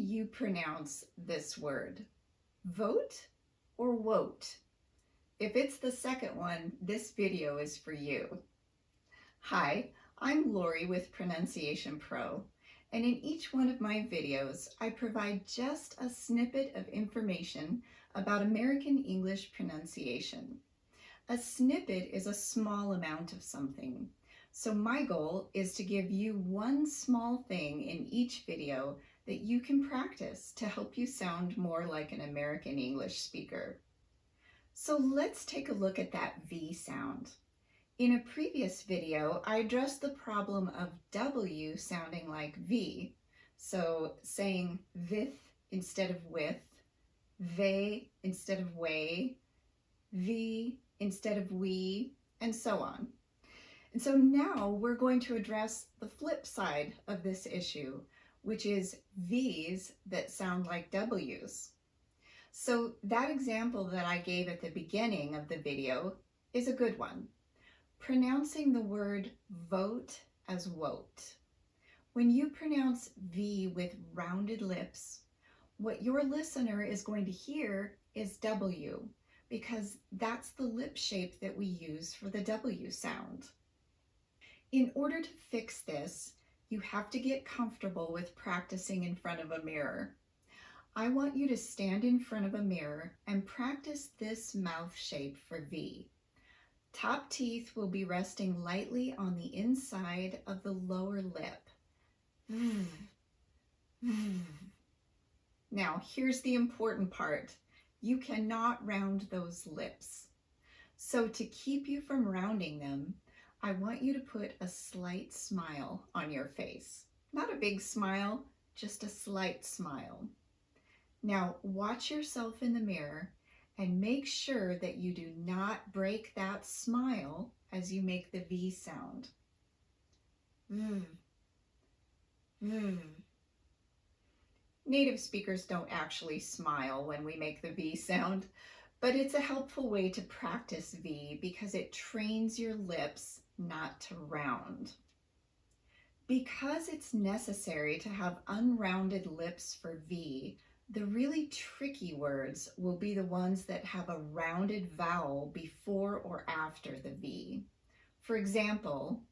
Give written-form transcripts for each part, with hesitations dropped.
you pronounce this word? Vote or wote? If it's the second one, this video is for you. Hi, I'm Lori with Pronunciation Pro, and in each one of my videos, I provide just a snippet of information about American English pronunciation. A snippet is a small amount of something. So my goal is to give you one small thing in each video that you can practice to help you sound more like an American English speaker. So let's take a look at that V sound. In a previous video, I addressed the problem of W sounding like V. So saying vith instead of with, they instead of way, V instead of we, and so on. And so now we're going to address the flip side of this issue, which is V's that sound like W's. So that example that I gave at the beginning of the video is a good one. Pronouncing the word vote as wote. When you pronounce V with rounded lips, what your listener is going to hear is W, because that's the lip shape that we use for the W sound. In order to fix this, you have to get comfortable with practicing in front of a mirror. I want you to stand in front of a mirror and practice this mouth shape for V. Top teeth will be resting lightly on the inside of the lower lip. Now, here's the important part. You cannot round those lips. So to keep you from rounding them, I want you to put a slight smile on your face. Not a big smile, just a slight smile. Now watch yourself in the mirror and make sure that you do not break that smile as you make the V sound. Native speakers don't actually smile when we make the V sound, but it's a helpful way to practice V because it trains your lips not to round. Because it's necessary to have unrounded lips for V, the really tricky words will be the ones that have a rounded vowel before or after the V. For example,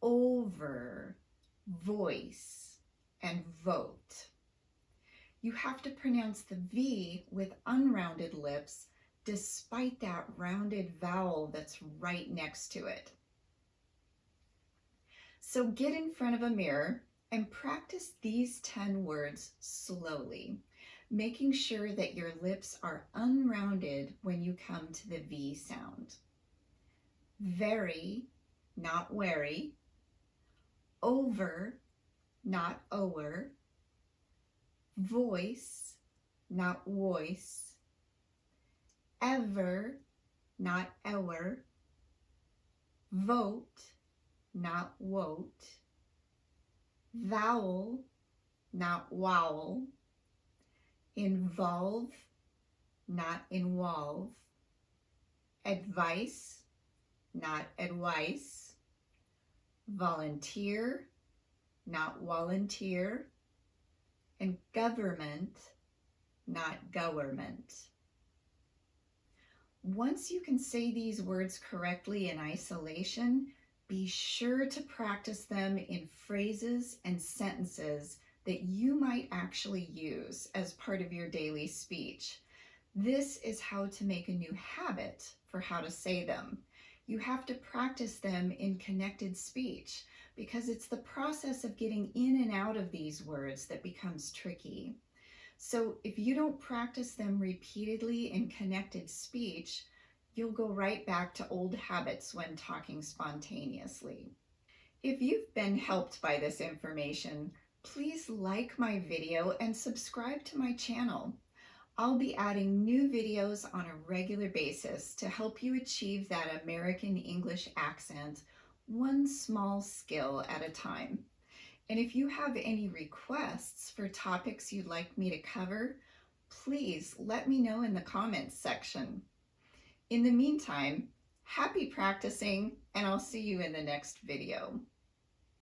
over, voice, and vote. You have to pronounce the V with unrounded lips despite that rounded vowel that's right next to it. So get in front of a mirror and practice these 10 words slowly, making sure that your lips are unrounded when you come to the V sound. Very, not wary. Over, not ower. Voice, not voice. Ever, not ewer. Vote, not wote. Vowel, not wowel. Involve, not involve. Advice, not advice. Volunteer, not volunteer. And government, not government. Once you can say these words correctly in isolation, be sure to practice them in phrases and sentences that you might actually use as part of your daily speech. This is how to make a new habit for how to say them. You have to practice them in connected speech because it's the process of getting in and out of these words that becomes tricky. So if you don't practice them repeatedly in connected speech, you'll go right back to old habits when talking spontaneously. If you've been helped by this information, please like my video and subscribe to my channel. I'll be adding new videos on a regular basis to help you achieve that American English accent, one small skill at a time. And if you have any requests for topics you'd like me to cover, please let me know in the comments section. In the meantime, happy practicing, and I'll see you in the next video.